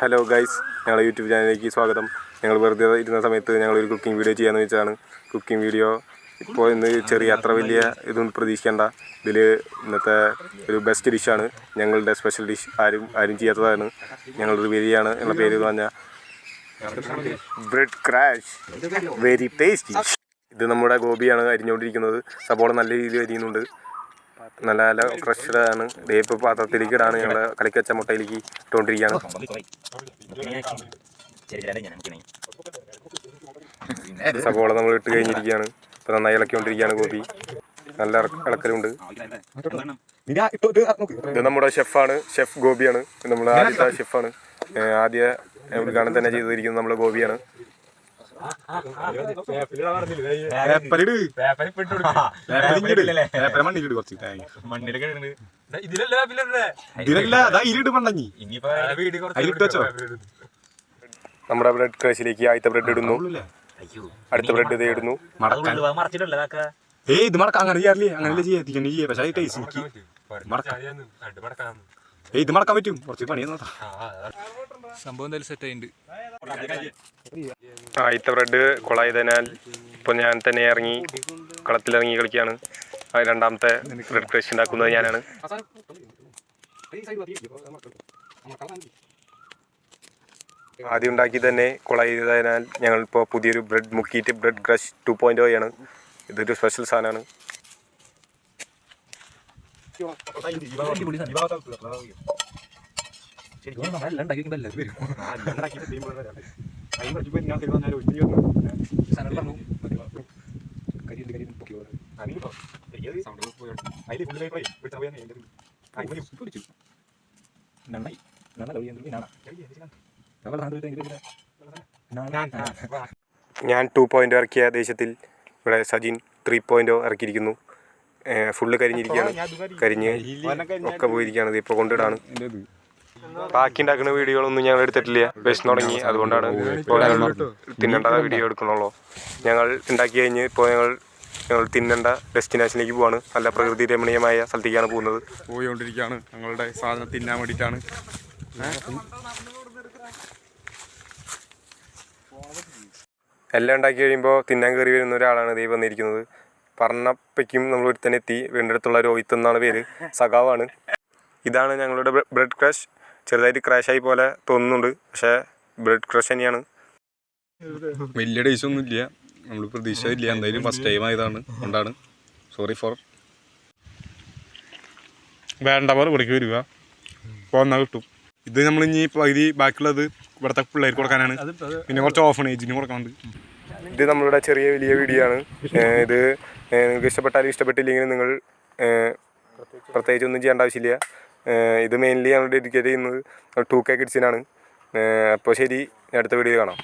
Hello guys, ഞങ്ങളുടെ YouTube ചാനലിലേക്ക് സ്വാഗതം. ഞങ്ങൾ വെറുതെ ഇരുന്ന സമയത്ത് ഞങ്ങളൊരു കുക്കിംഗ് വീഡിയോ ചെയ്യാമെന്ന് വെച്ചാണ്. കുക്കിംഗ് വീഡിയോ ഇപ്പോൾ ഇന്ന് അത്ര വലിയ ഇതൊന്നും പ്രതീക്ഷിക്കേണ്ട. ഇതിൽ ഇന്നത്തെ ഒരു ബെസ്റ്റ് ഡിഷാണ്, ഞങ്ങളുടെ സ്പെഷ്യൽ ഡിഷ്. ആരും ചെയ്യാത്തതാണ്. ഞങ്ങളൊരു ബിരിയാണ് എന്നുള്ള പേര് പറഞ്ഞാൽ ബ്രെഡ് ക്രാഷ്, വെരി ടേസ്റ്റി. ഇത് നമ്മുടെ ഗോപിയാണ് അരിഞ്ഞുകൊണ്ടിരിക്കുന്നത്. സബോള നല്ല രീതിയിൽ അരിയുന്നുണ്ട്. നല്ല നല്ല ക്രഷാണ്. ഇപ്പോൾ പാത്രത്തിലേക്ക് ഇടാണ്. ഞങ്ങൾ കലക്കി വെച്ച മുട്ടയിലേക്ക് ഇട്ടുകൊണ്ടിരിക്കുകയാണ്. സബോള നമ്മൾ ഇട്ട് കഴിഞ്ഞിരിക്കുകയാണ്. ഇപ്പോൾ നന്നായി ഇളക്കിക്കൊണ്ടിരിക്കുകയാണ് ഗോപി. നല്ല ഇളക്കലുണ്ട്. ഇത് നമ്മുടെ ഷെഫാണ്, ഷെഫ് ഗോപിയാണ്. നമ്മൾ ആദ്യത്തെ ഷെഫാണ്. ഉദ്ഘാടനം തന്നെ ചെയ്തിരിക്കുന്നത് നമ്മുടെ ഗോപിയാണ്. നമ്മുടെ ബ്രെഡ് ക്രഷിലേക്ക് ആദ്യത്തെ ബ്രെഡ് ഇടുന്നു. അടുത്ത ബ്രെഡ് ഇത് ഇടുന്നു. ഇത് മടക്കാം. അങ്ങനെ ചെയ്യാറില്ലേ? അങ്ങനെ ചെയ്യാ. പക്ഷേ ഇത് മടക്കാൻ പറ്റും. കുറച്ച് പണി സംഭവം എന്തായാലും സെറ്റ് ആയിട്ടുണ്ട്. ആദ്യത്തെ ബ്രെഡ് കൊളായതിനാൽ ഇപ്പോൾ ഞാൻ തന്നെ ഇറങ്ങി കളത്തിലിറങ്ങി കളിക്കുകയാണ്. രണ്ടാമത്തെ ബ്രെഡ് ക്രഷ് ഉണ്ടാക്കുന്നത് ഞാനാണ്. ആദ്യം ഉണ്ടാക്കി തന്നെ കൊളായതിനാൽ ഞങ്ങളിപ്പോൾ പുതിയൊരു ബ്രെഡ് മുക്കിയിട്ട് ബ്രെഡ് ക്രഷ് 2.0 ആണ്. ഇതൊരു സ്പെഷ്യൽ സാധനമാണ്. ഞാൻ 2.0 ഇറക്കിയ ദേശത്തിൽ ഇവിടെ സജിൻ 3.0 ഇറക്കിയിരിക്കുന്നു. ഫുള്ള് കരിഞ്ഞിരിക്കുകയാണ്. കരിഞ്ഞ് ഒക്കെ പോയിരിക്കുകയാണ്. ഇപ്പോൾ കൊണ്ടിടാണ്. ബാക്കി ഉണ്ടാക്കുന്ന വീഡിയോകളൊന്നും ഞങ്ങൾ എടുത്തിട്ടില്ല. വിശന്ന് തുടങ്ങി, അതുകൊണ്ടാണ് ഇപ്പോൾ ഞങ്ങൾ തിന്നേണ്ട വീഡിയോ എടുക്കുന്നുള്ളൂ. ഞങ്ങൾ ഉണ്ടാക്കി കഴിഞ്ഞ് ഇപ്പോൾ ഞങ്ങൾ തിന്നേണ്ട ഡെസ്റ്റിനേഷനിലേക്ക് പോവാണ്. നല്ല പ്രകൃതി രമണീയമായ സ്ഥലത്തേക്കാണ് പോയിക്കൊണ്ടിരിക്കുകയാണ്. ഞങ്ങളുടെ സാധനം തിന്നാൻ വേണ്ടിയിട്ടാണ്. എല്ലാം ഉണ്ടാക്കി കഴിയുമ്പോൾ തിന്നാൻ കയറി വരുന്ന ഒരാളാണ് ദൈവം വന്നിരിക്കുന്നത്. പറഞ്ഞപ്പയ്ക്കും നമ്മൾ ഒരുത്തന്നെ എത്തി. വീടിൻ്റെ അടുത്തുള്ള രോഹിത്ത് എന്നാണ് പേര്. സഖാവാണ്. ഇതാണ് ഞങ്ങളുടെ ബ്രെഡ് ക്രഷ്. ചെറുതായിട്ട് ക്രാഷായി പോലെ തോന്നുന്നുണ്ട്, പക്ഷേ ബ്രെഡ് ക്രഷ് തന്നെയാണ്. വലിയ ടേസ്റ്റ് ഒന്നും ഇല്ല. നമ്മൾ പ്രതീക്ഷിച്ചില്ല. എന്തായാലും ഫസ്റ്റ് ടൈം ആയതാണ്, കൊണ്ടാണ് സോറി ഫോർ. വേണ്ടവർ ഇവിടേക്ക് വരിക, പോന്നാൽ കിട്ടും. ഇത് നമ്മൾ ഇനി പകുതി ബാക്കിയുള്ളത് ഇവിടുത്തെ പിള്ളേർക്ക് കൊടുക്കാനാണ്. പിന്നെ കുറച്ച് ഓഫണേജിന് കൊടുക്കാനുണ്ട്. ഇത് നമ്മളുടെ ചെറിയ വലിയ വീഡിയോ ആണ്. ഇത് നിങ്ങൾക്ക് ഇഷ്ടപ്പെട്ടാലും ഇഷ്ടപ്പെട്ടില്ലെങ്കിലും നിങ്ങൾ പ്രത്യേകിച്ച് ഒന്നും ചെയ്യേണ്ട ആവശ്യമില്ല. ഇത് മെയിൻലി ഞങ്ങൾ ഡെഡിക്കേറ്റ് ചെയ്യുന്നത് 2K കിഡ്സിനാണ്. അപ്പോൾ ശരി, അടുത്ത വീഡിയോ കാണാം.